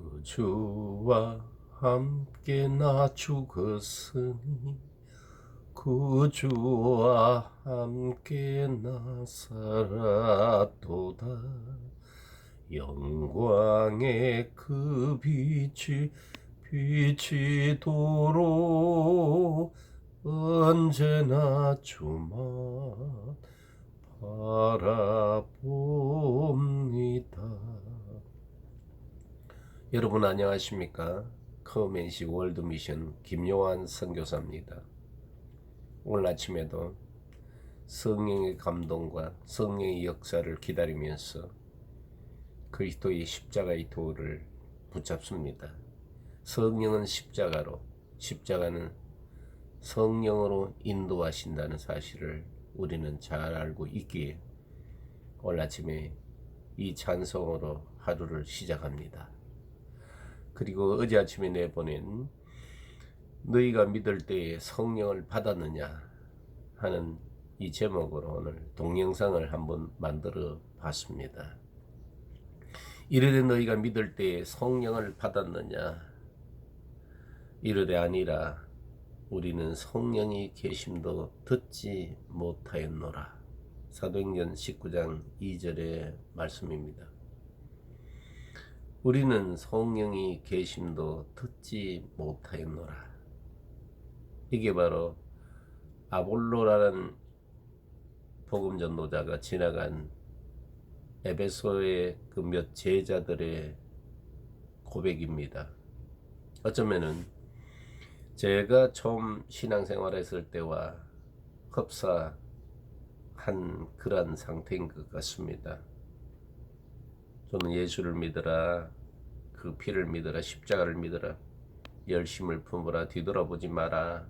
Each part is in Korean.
그 주와 함께 나 죽었으니 그 주와 함께 나 살았도다. 영광의 그 빛이 비치도록 언제나 주만 바라봅니다. 여러분 안녕하십니까? 커맨식 월드미션 김요한 선교사입니다. 오늘 아침에도 성령의 감동과 성령의 역사를 기다리면서 그리스도의 십자가의 도를 붙잡습니다. 성령은 십자가는 성령으로 인도하신다는 사실을 우리는 잘 알고 있기에 오늘 아침에 이 찬송으로 하루를 시작합니다. 그리고 어제 아침에 내보낸 너희가 믿을 때에 성령을 받았느냐 하는 이 제목으로 오늘 동영상을 한번 만들어 봤습니다. 이르되 너희가 믿을 때에 성령을 받았느냐, 이르되 아니라 우리는 성령이 계심도 듣지 못하였노라. 사도행전 19장 2절의 말씀입니다. 우리는 성령이 계심도 듣지 못하였노라. 이게 바로 아볼로라는 복음 전도자가 지나간 에베소의 그 몇 제자들의 고백입니다. 어쩌면은 제가 처음 신앙생활했을 때와 흡사한 그런 상태인 것 같습니다. 저는 예수를 믿으라, 그 피를 믿으라, 십자가를 믿으라, 열심을 품으라, 뒤돌아보지 마라,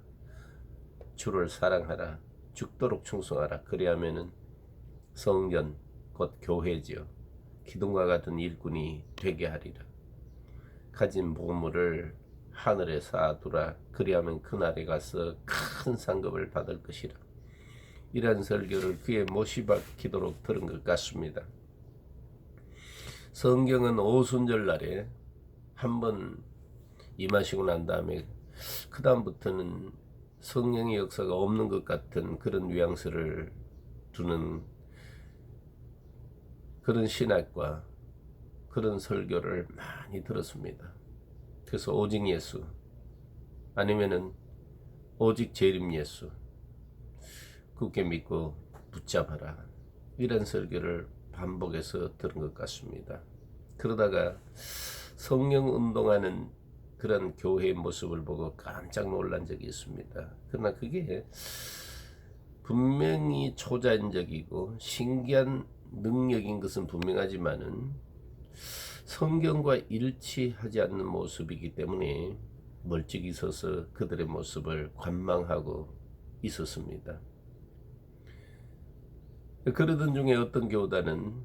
주를 사랑하라, 죽도록 충성하라. 그리하면은 성전 곧 교회지요, 기둥과 같은 일꾼이 되게 하리라. 가진 보물을 하늘에 쌓아두라. 그리하면 그날에 가서 큰 상급을 받을 것이라. 이런 설교를 귀에 못이 박히도록 들은 것 같습니다. 성경은 오순절 날에 한번 임하시고 난 다음에 그 다음부터는 성령의 역사가 없는 것 같은 그런 뉘앙스를 두는 그런 신학과 그런 설교를 많이 들었습니다. 그래서 오직 예수, 아니면은 오직 재림 예수, 굳게 믿고 붙잡아라, 이런 설교를 반복해서 들은 것 같습니다. 그러다가 성령 운동하는 그런 교회의 모습을 보고 깜짝 놀란 적이 있습니다. 그러나 그게 분명히 초자연적이고 신기한 능력인 것은 분명하지만은 성경과 일치하지 않는 모습이기 때문에 멀찍이 서서 그들의 모습을 관망하고 있었습니다. 그러던 중에 어떤 교단은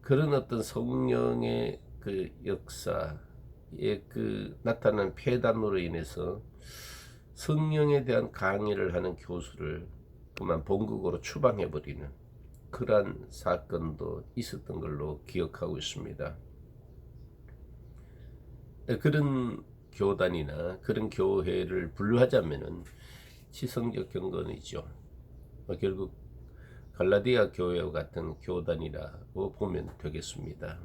그런 어떤 성령의 그 역사의 그 나타난 폐단으로 인해서 성령에 대한 강의를 하는 교수를 그만 본국으로 추방해버리는 그러한 사건도 있었던 걸로 기억하고 있습니다. 그런 교단이나 그런 교회를 분류하자면은 치성적 경건이죠. 결국 갈라디아 교회와 같은 교단이라고 보면 되겠습니다.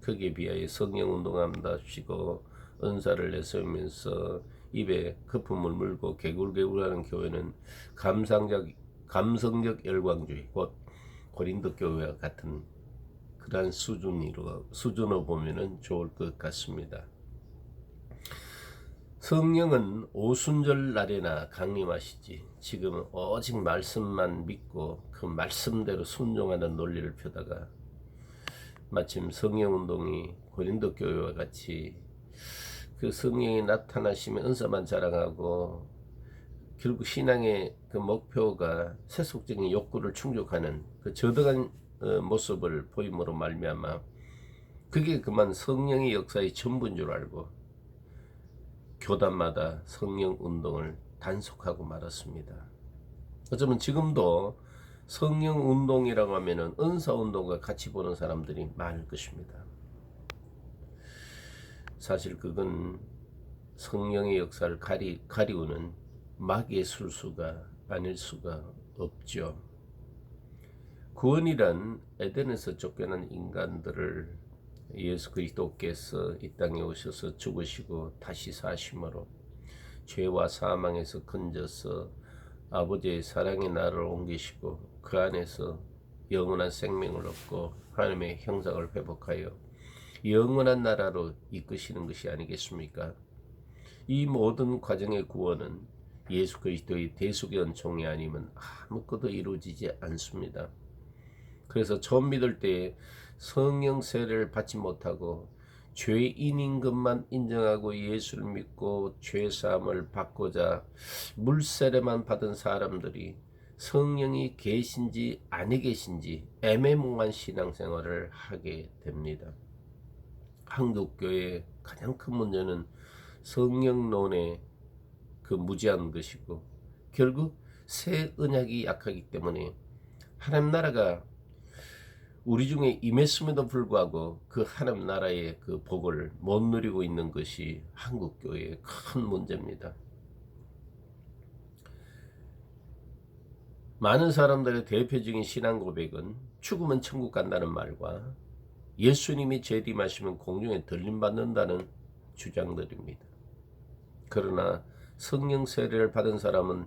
거기에 비하여 성령 운동한답시고 은사를 내세우면서 입에 거품을 물고 개굴개굴하는 교회는 감성적 열광주의, 곧 고린도 교회와 같은 그러한 수준으로 보면은 좋을 것 같습니다. 성령은 오순절 날에나 강림하시지, 지금 오직 말씀만 믿고 그 말씀대로 순종하는 논리를 펴다가 마침 성령운동이 고린도 교회와 같이 그 성령이 나타나시면 은사만 자랑하고 결국 신앙의 그 목표가 세속적인 욕구를 충족하는 그 저등한 모습을 보임으로 말미암아 그게 그만 성령의 역사의 전부인 줄 알고 교단마다 성령 운동을 단속하고 말았습니다. 어쩌면 지금도 성령 운동이라고 하면은 은사 운동과 같이 보는 사람들이 많을 것입니다. 사실 그건 성령의 역사를 가리우는 마귀의 술수가 아닐 수가 없죠. 구원이란 에덴에서 쫓겨난 인간들을 예수 그리스도께서 이 땅에 오셔서 죽으시고 다시 사심으로 죄와 사망에서 건져서 아버지의 사랑의 나라를 옮기시고 그 안에서 영원한 생명을 얻고 하나님의 형상을 회복하여 영원한 나라로 이끄시는 것이 아니겠습니까? 이 모든 과정의 구원은 예수 그리스도의 대속의 은총이 아니면 아무것도 이루어지지 않습니다. 그래서 처음 믿을 때 성령 세례를 받지 못하고 죄인인 것만 인정하고 예수를 믿고 죄사함을 받고자 물세례만 받은 사람들이 성령이 계신지 아니 계신지 애매모호한 신앙생활을 하게 됩니다. 한국교회의 가장 큰 문제는 성령론의 그 무지한 것이고 결국 새 언약이 약하기 때문에 하나님 나라가 우리 중에 임했음에도 불구하고 그 하나님 나라의 그 복을 못 누리고 있는 것이 한국교회의 큰 문제입니다. 많은 사람들의 대표적인 신앙 고백은 죽으면 천국 간다는 말과 예수님이 재림하시면 공중에 들림받는다는 주장들입니다. 그러나 성령 세례를 받은 사람은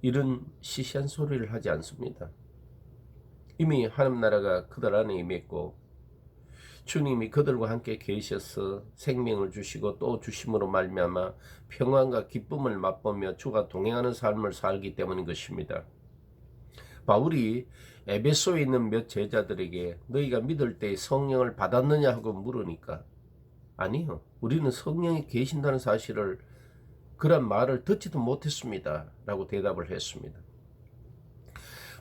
이런 시시한 소리를 하지 않습니다. 이미 하나님 나라가 그들 안에 임했고 주님이 그들과 함께 계셔서 생명을 주시고 또 주심으로 말미암아 평안과 기쁨을 맛보며 주가 동행하는 삶을 살기 때문인 것입니다. 바울이 에베소에 있는 몇 제자들에게 너희가 믿을 때 성령을 받았느냐 하고 물으니까 아니요, 우리는 성령이 계신다는 사실을 그런 말을 듣지도 못했습니다 라고 대답을 했습니다.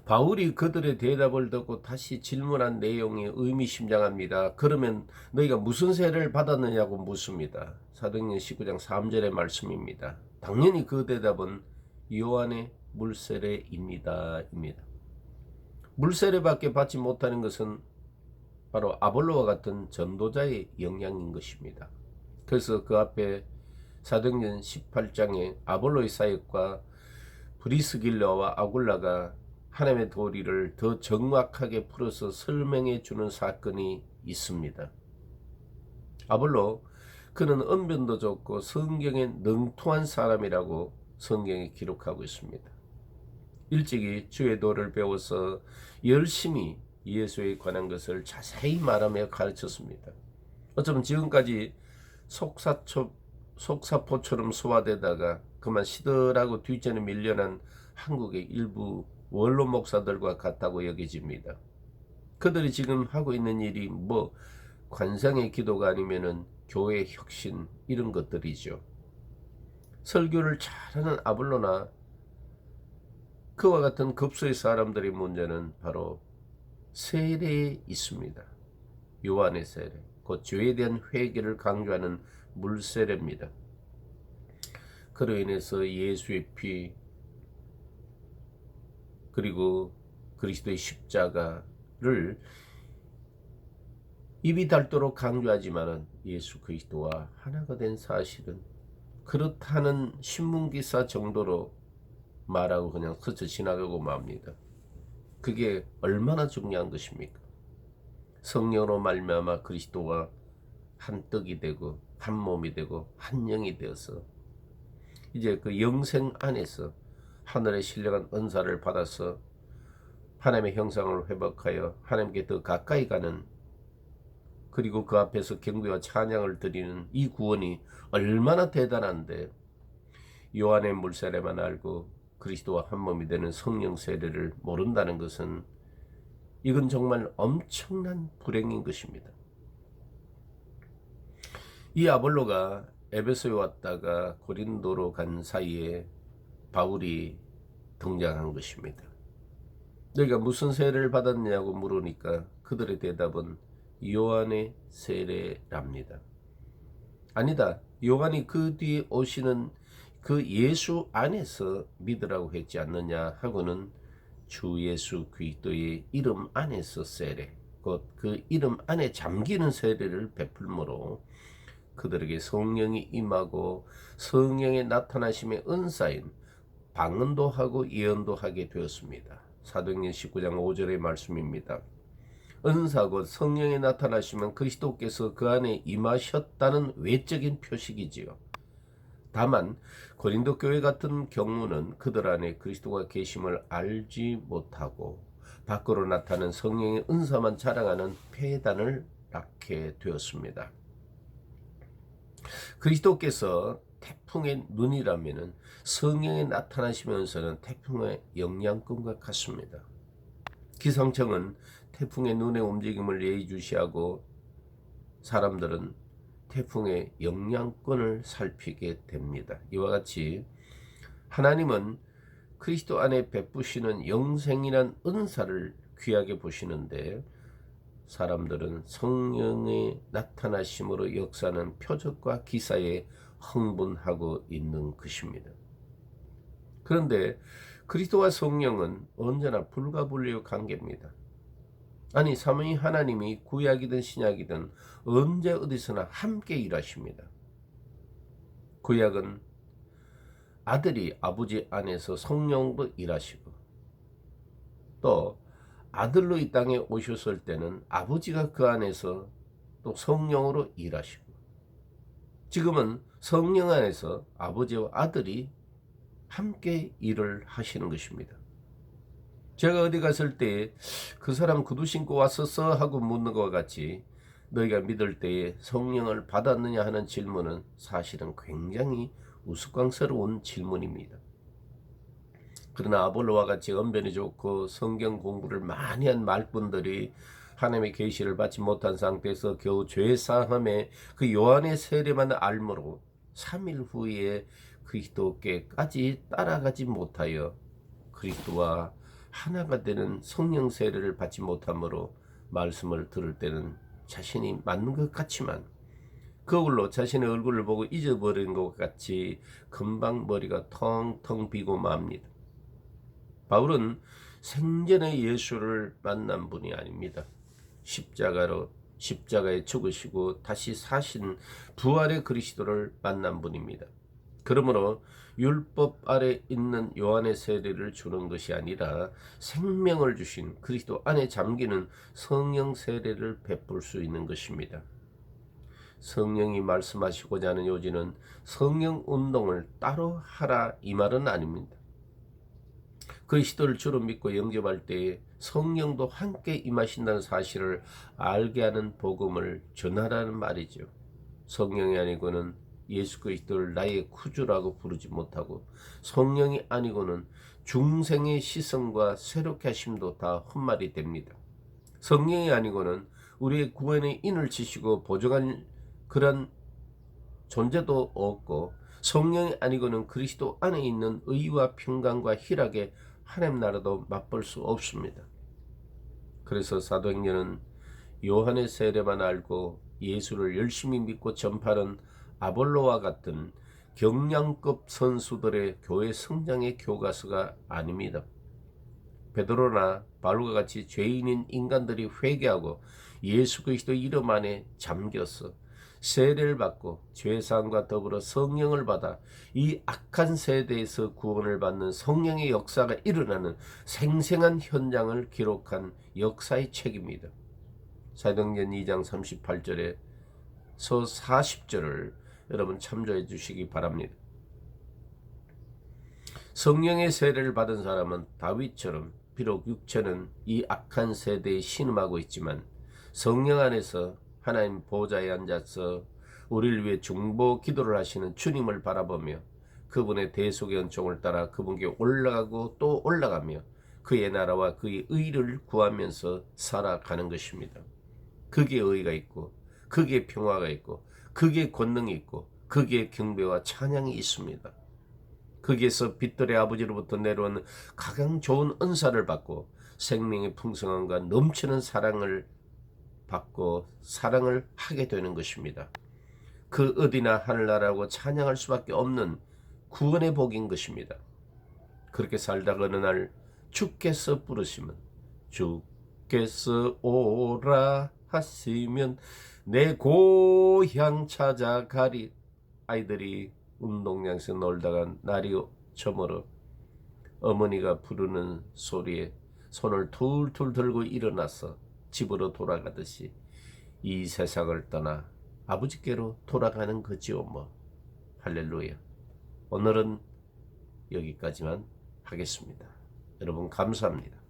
바울이 그들의 대답을 듣고 다시 질문한 내용이 의미심장합니다. 그러면 너희가 무슨 세례를 받았느냐고 묻습니다. 사도행전 19장 3절의 말씀입니다. 당연히 그 대답은 요한의 물세례입니다. 물세례밖에 받지 못하는 것은 바로 아볼로와 같은 전도자의 영향인 것입니다. 그래서 그 앞에 사도행전 18장에 아볼로의 사역과 브리스길라와 아굴라가 하나님의 도리를 더 정확하게 풀어서 설명해 주는 사건이 있습니다. 아볼로, 그는 언변도 좋고 성경에 능통한 사람이라고 성경에 기록하고 있습니다. 일찍이 주의 도를 배워서 열심히 예수에 관한 것을 자세히 말하며 가르쳤습니다. 어쩌면 지금까지 속사포처럼 소화되다가 그만 시들하고 뒷전에 밀려난 한국의 일부 원로 목사들과 같다고 여겨집니다. 그들이 지금 하고 있는 일이 관상의 기도가 아니면은 교회 혁신 이런 것들이죠. 설교를 잘하는 아볼로나 그와 같은 급소의 사람들의 문제는 바로 세례에 있습니다. 요한의 세례, 곧 죄에 대한 회개를 강조하는 물세례입니다. 그로 인해서 예수의 피 그리고 그리스도의 십자가를 입이 닳도록 강조하지만은 예수 그리스도와 하나가 된 사실은 그렇다는 신문기사 정도로 말하고 그냥 스쳐 지나가고 맙니다. 그게 얼마나 중요한 것입니까? 성령으로 말미암아 그리스도와 한 떡이 되고 한 몸이 되고 한 영이 되어서 이제 그 영생 안에서 하늘의 신령한 은사를 받아서 하나님의 형상을 회복하여 하나님께 더 가까이 가는, 그리고 그 앞에서 경배와 찬양을 드리는 이 구원이 얼마나 대단한데 요한의 물세례만 알고 그리스도와 한 몸이 되는 성령 세례를 모른다는 것은 이건 정말 엄청난 불행인 것입니다. 이 아볼로가 에베소에 왔다가 고린도로 간 사이에 바울이 등장한 것입니다. 너희가 무슨 세례를 받았냐고 물으니까 그들의 대답은 요한의 세례랍니다. 아니다, 요한이 그 뒤에 오시는 그 예수 안에서 믿으라고 했지 않느냐 하고는 주 예수 그리스도의 이름 안에서 세례, 곧 그 이름 안에 잠기는 세례를 베풀므로 그들에게 성령이 임하고 성령의 나타나심의 은사인 방언도 하고 예언도 하게 되었습니다. 사도행전 19장 5절의 말씀입니다. 은사 곧 성령의 나타나시면 그리스도께서 그 안에 임하셨다는 외적인 표식이지요. 다만 고린도 교회 같은 경우는 그들 안에 그리스도가 계심을 알지 못하고 밖으로 나타나는 성령의 은사만 자랑하는 폐단을 낳게 되었습니다. 그리스도께서 태풍의 눈이라면 성령의 나타나시면서는 태풍의 영향권과 같습니다. 기상청은 태풍의 눈의 움직임을 예의주시하고 사람들은 태풍의 영향권을 살피게 됩니다. 이와 같이 하나님은 그리스도 안에 베푸시는 영생이란 은사를 귀하게 보시는데 사람들은 성령의 나타나심으로 역사하는 표적과 기사에 흥분하고 있는 것입니다. 그런데 그리스도와 성령은 언제나 불가분리의 관계입니다. 아니 삼위 하나님이 구약이든 신약이든 언제 어디서나 함께 일하십니다. 구약은 아들이 아버지 안에서 성령으로 일하시고 또 아들로 이 땅에 오셨을 때는 아버지가 그 안에서 또 성령으로 일하시고 지금은 성령 안에서 아버지와 아들이 함께 일을 하시는 것입니다. 제가 어디 갔을 때 그 사람 구두 신고 왔었어 하고 묻는 것과 같이 너희가 믿을 때에 성령을 받았느냐 하는 질문은 사실은 굉장히 우스꽝스러운 질문입니다. 그러나 아볼로와 같이 언변이 좋고 성경 공부를 많이 한 말꾼들이 하나님의 계시를 받지 못한 상태에서 겨우 죄사함에 그 요한의 세례만 알므로 3일 후에 그리스도께까지 따라가지 못하여 그리스도와 하나가 되는 성령 세례를 받지 못함으로 말씀을 들을 때는 자신이 맞는 것 같지만 그걸로 자신의 얼굴을 보고 잊어버린 것 같이 금방 머리가 텅텅 비고 맙니다. 바울은 생전에 예수를 만난 분이 아닙니다. 십자가에 죽으시고 다시 사신 부활의 그리스도를 만난 분입니다. 그러므로 율법 아래 있는 요한의 세례를 주는 것이 아니라 생명을 주신 그리스도 안에 잠기는 성령 세례를 베풀 수 있는 것입니다. 성령이 말씀하시고자 하는 요지는 성령 운동을 따로 하라 이 말은 아닙니다. 그리스도를 주로 믿고 영접할 때에 성령도 함께 임하신다는 사실을 알게 하는 복음을 전하라는 말이죠. 성령이 아니고는 예수 그리스도를 나의 구주라고 부르지 못하고 성령이 아니고는 중생의 시선과 새롭게 하심도 다 헛말이 됩니다. 성령이 아니고는 우리의 구원의 인을 치시고 보증한 그런 존재도 없고 성령이 아니고는 그리스도 안에 있는 의와 평강과 희락의 하나님 나라도 맛볼 수 없습니다. 그래서 사도행전은 요한의 세례만 알고 예수를 열심히 믿고 전파하는 아볼로와 같은 경량급 선수들의 교회 성장의 교과서가 아닙니다. 베드로나 바울과 같이 죄인인 인간들이 회개하고 예수 그리스도 이름 안에 잠겨서 세례를 받고 죄사함과 더불어 성령을 받아 이 악한 세대에서 구원을 받는 성령의 역사가 일어나는 생생한 현장을 기록한 역사의 책입니다. 사도행전 2장 38절에 서 40절을 여러분 참조해 주시기 바랍니다. 성령의 세례를 받은 사람은 다윗처럼 비록 육체는 이 악한 세대에 신음하고 있지만 성령 안에서 하나님 보좌에 앉아서 우리를 위해 중보 기도를 하시는 주님을 바라보며 그분의 대속의 은총을 따라 그분께 올라가고 또 올라가며 그의 나라와 그의 의를 구하면서 살아가는 것입니다. 거기에 의가 있고 거기에 평화가 있고 거기에 권능이 있고 거기에 경배와 찬양이 있습니다. 거기에서 빛들의 아버지로부터 내려온 가장 좋은 은사를 받고 생명의 풍성함과 넘치는 사랑을 받고 사랑을 하게 되는 것입니다. 그 어디나 하늘나라고 찬양할 수밖에 없는 구원의 복인 것입니다. 그렇게 살다가 어느 날 주께서 부르시면 주께서 오라 하시면 내 고향 찾아가리. 아이들이 운동장에서 놀다가 날이 저물어 어머니가 부르는 소리에 손을 툴툴 들고 일어나서 집으로 돌아가듯이 이 세상을 떠나 아버지께로 돌아가는 거지요 뭐. 할렐루야. 오늘은 여기까지만 하겠습니다. 여러분 감사합니다.